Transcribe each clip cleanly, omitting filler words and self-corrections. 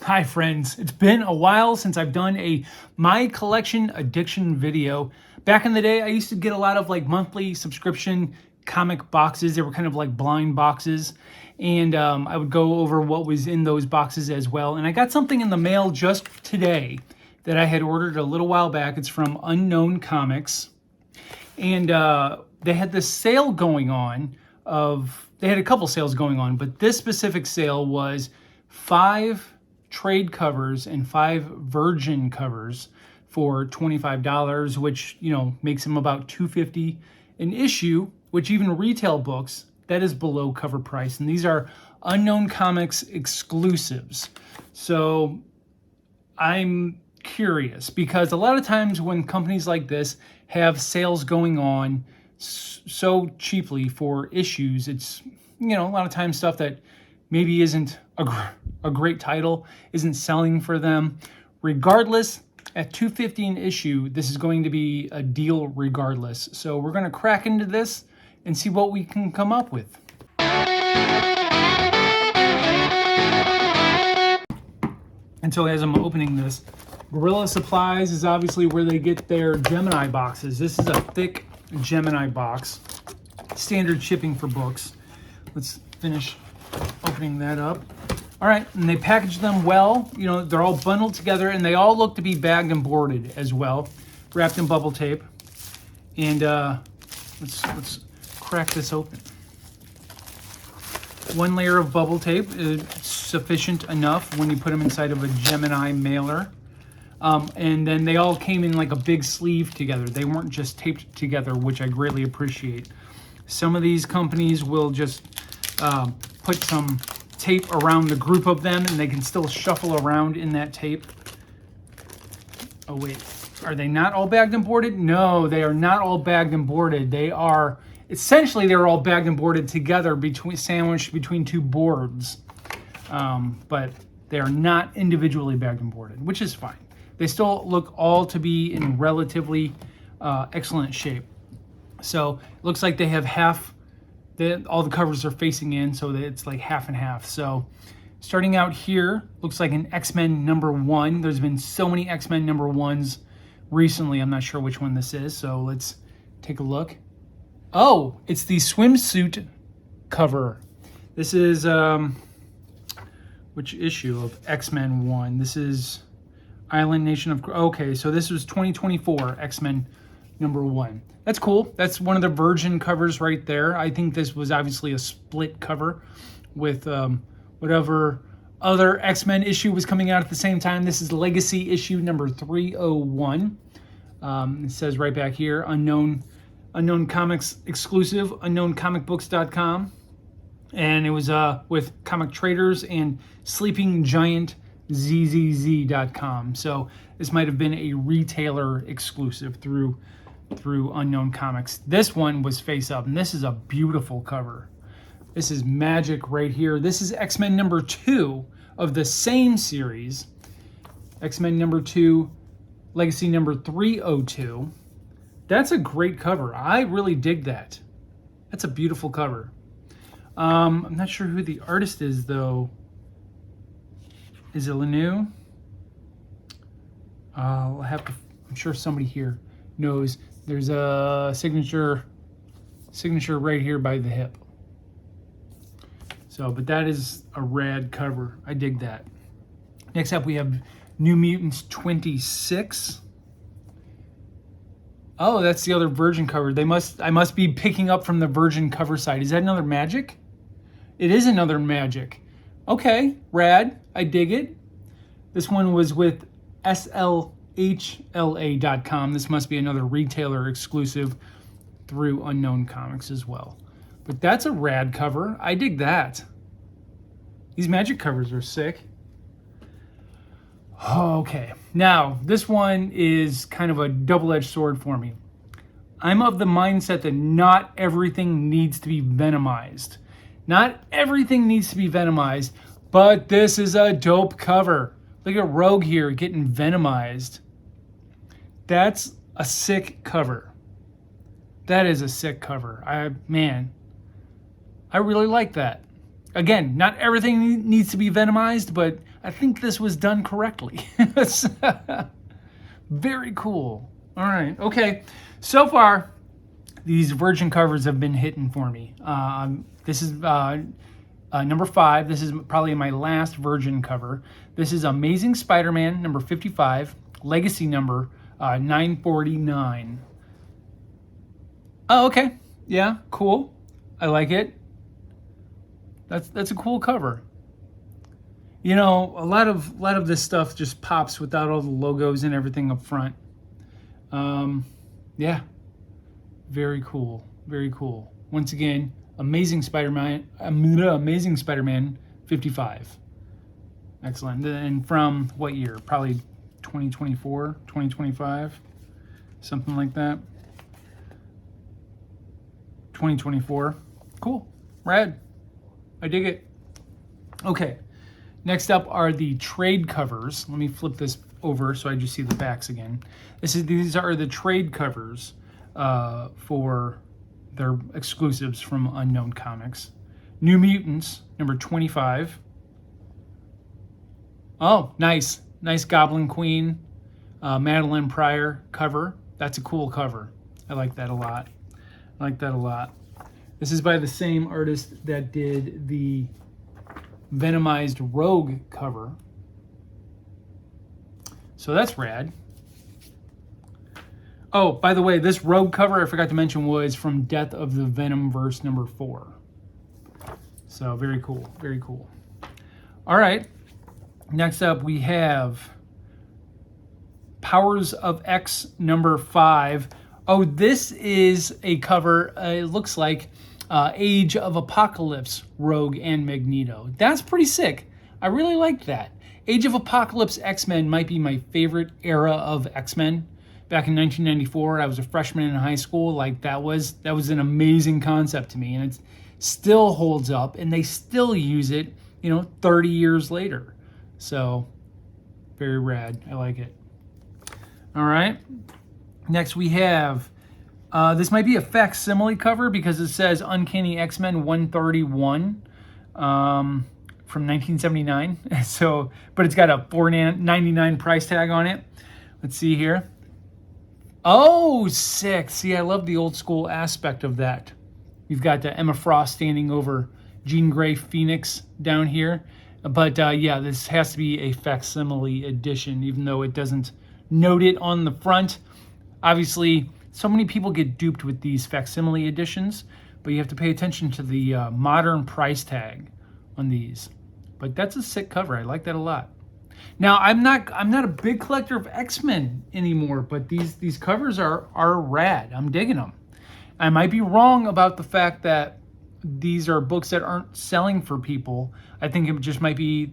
Hi friends, it's been a while since I've done a My Collection Addiction video. Back in the day, I used to get a lot of like monthly subscription comic boxes. They were kind of like blind boxes. And I would go over what was in those boxes as well. And I got something in the mail just today that I had ordered a little while back. It's from Unknown Comics. And they had this sale going on they had a couple sales going on, but this specific sale was 5 trade covers and 5 virgin covers for $25, which, you know, makes them about $2.50 an issue, which even retail books, that is below cover price. And these are Unknown Comics exclusives. So I'm curious because a lot of times when companies like this have sales going on so cheaply for issues, it's, you know, a lot of times stuff that maybe isn't a great title, isn't selling for them. Regardless, at $2.50 an issue, this is going to be a deal regardless. So we're going to crack into this and see what we can come up with. And so as I'm opening this, Gorilla Supplies is obviously where they get their Gemini boxes. This is a thick Gemini box, standard shipping for books. Let's finish opening that up. All right, and they package them well. You know, they're all bundled together, and they all look to be bagged and boarded as well, wrapped in bubble tape. And let's crack this open. One layer of bubble tape is sufficient enough when you put them inside of a Gemini mailer. And then they all came in like a big sleeve together. They weren't just taped together, which I greatly appreciate. Some of these companies will just put some tape around the group of them and they can still shuffle around in that tape. Oh wait, are they not all bagged and boarded? No, they are not all bagged and boarded. They are, essentially they're all bagged and boarded together, sandwiched between 2 boards. But they are not individually bagged and boarded, which is fine. They still look all to be in relatively excellent shape. So it looks like they have all the covers are facing in, so that it's like half and half. So starting out here, looks like an X-Men #1. There's been so many X-Men #1s recently. I'm not sure which one this is, so let's take a look. Oh, it's the swimsuit cover. This is, which issue of X-Men 1? This is Island Nation of... Okay, so this was 2024 X-Men #1. That's cool. That's one of the virgin covers right there. I think this was obviously a split cover with whatever other X-Men issue was coming out at the same time. This is Legacy issue number 301. It says right back here, Unknown Comics exclusive, unknowncomicbooks.com. And it was with Comic Traders and Sleeping Giant ZZZ.com. So this might have been a retailer exclusive through Unknown Comics. This one was face up, and this is a beautiful cover. This is magic right here. This is X-Men #2 of the same series. X-Men #2, Legacy number 302. That's a great cover. I really dig that. That's a beautiful cover. I'm not sure who the artist is, though. Is it Lanu? I'll have to, I'm sure somebody here knows. There's a signature right here by the hip. So, but that is a rad cover. I dig that. Next up, we have New Mutants 26. Oh, that's the other Virgin cover. I must be picking up from the Virgin cover side. Is that another Magic? It is another Magic. Okay, rad. I dig it. This one was with SLHLA.com. This must be another retailer exclusive through Unknown Comics as well. But that's a rad cover. I dig that. These Magic covers are sick. Okay, now this one is kind of a double-edged sword for me. I'm of the mindset that not everything needs to be venomized. Not everything needs to be venomized, but this is a dope cover. Look at Rogue here getting venomized. That's a sick cover. That is a sick cover. Man, I really like that. Again, not everything needs to be venomized, but I think this was done correctly. Very cool. All right. Okay. So far, these Virgin covers have been hitting for me. This is number 5. This is probably my last Virgin cover. This is Amazing Spider-Man number 55, Legacy number 949. Oh, okay. Yeah, cool. I like it. That's a cool cover. You know, a lot of this stuff just pops without all the logos and everything up front. Yeah, very cool, very cool. Once again, Amazing Spider-Man 55. Excellent. And from what year? Probably 2024, 2025, something like that. 2024. Cool. Rad. I dig it. Okay. Next up are the trade covers. Let me flip this over so I just see the backs again. These are the trade covers for their exclusives from Unknown Comics. New Mutants, number 25. Oh, nice. Nice Goblin Queen, Madeline Pryor cover. That's a cool cover. I like that a lot. This is by the same artist that did the Venomized Rogue cover. So that's rad. Oh, by the way, this Rogue cover, I forgot to mention, was from Death of the Venomverse number 4. So very cool, very cool. All right, next up we have Powers of X number 5. Oh, this is a cover, it looks like Age of Apocalypse, Rogue and Magneto. That's pretty sick. I really like that. Age of Apocalypse X-Men might be my favorite era of X-Men. Back in 1994, I was a freshman in high school. Like that was an amazing concept to me, and it still holds up, and they still use it, 30 years later. So very rad. I like it. All right. Next we have, this might be a facsimile cover because it says Uncanny X-Men 131 from 1979. So, but it's got a $4.99 price tag on it. Let's see here. Oh, sick. See, I love the old school aspect of that. You've got Emma Frost standing over Jean Grey Phoenix down here. But yeah, this has to be a facsimile edition, even though it doesn't note it on the front. Obviously, so many people get duped with these facsimile editions, but you have to pay attention to the modern price tag on these. But that's a sick cover. I like that a lot. Now, I'm not a big collector of X-Men anymore, but these covers are rad. I'm digging them. I might be wrong about the fact that these are books that aren't selling for people. I think it just might be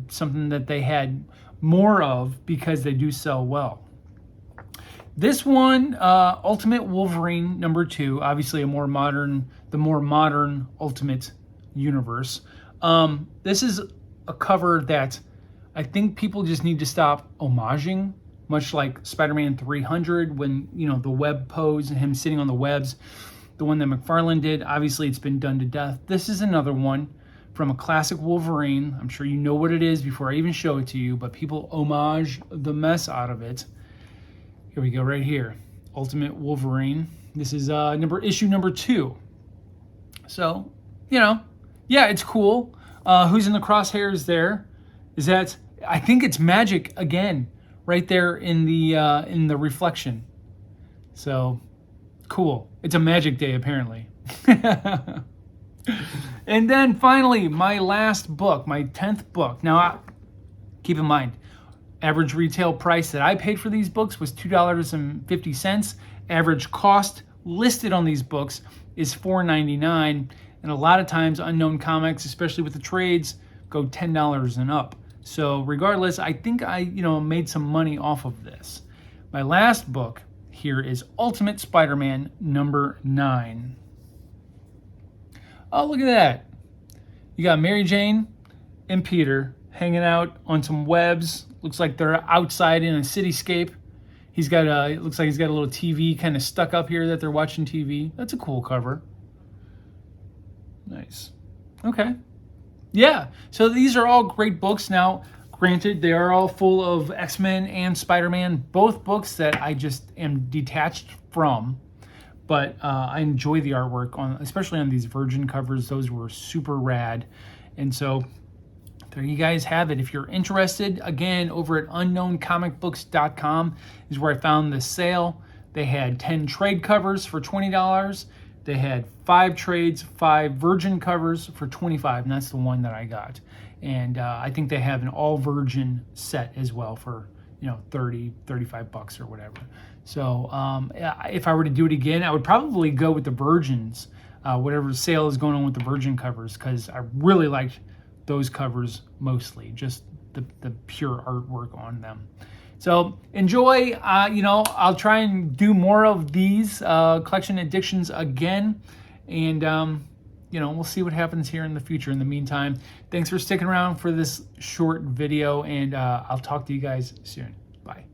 something that they had more of because they do sell well. This one, Ultimate Wolverine number 2, obviously the more modern Ultimate Universe. This is a cover that I think people just need to stop homaging, much like Spider-Man 300 when, the web pose and him sitting on the webs, the one that McFarlane did. Obviously, it's been done to death. This is another one from a classic Wolverine. I'm sure you know what it is before I even show it to you, but people homage the mess out of it. Here we go, right here. Ultimate Wolverine. This is issue number 2. So, yeah, it's cool. Who's in the crosshairs there? Is that... I think it's Magic again, right there in the reflection. So cool. It's a Magic Day apparently. And then finally, my last book, my 10th book. Now, keep in mind, average retail price that I paid for these books was $2.50. Average cost listed on these books is $4.99, and a lot of times Unknown Comics, especially with the trades, go $10 and up. So regardless, I think I, made some money off of this. My last book here is Ultimate Spider-Man number 9. Oh, look at that. You got Mary Jane and Peter hanging out on some webs. Looks like they're outside in a cityscape. It looks like he's got a little TV kind of stuck up here that they're watching TV. That's a cool cover. Nice. Okay. Yeah, so these are all great books. Now, Granted, they are all full of X-Men and Spider-Man, both books that I just am detached from. But I enjoy the artwork, especially on these Virgin covers. Those were super rad. And so there you guys have it. If you're interested, again, over at unknowncomicbooks.com is where I found this sale. They had 10 trade covers for $20. They had 5 trades, 5 Virgin covers for $25, and that's the one that I got. And I think they have an all Virgin set as well for, 30, 35 bucks or whatever. So if I were to do it again, I would probably go with the Virgins, whatever sale is going on with the Virgin covers, because I really liked those covers mostly, just the pure artwork on them. So enjoy. I'll try and do more of these collection addictions again, and we'll see what happens here in the future. In the meantime, thanks for sticking around for this short video, and I'll talk to you guys soon. Bye.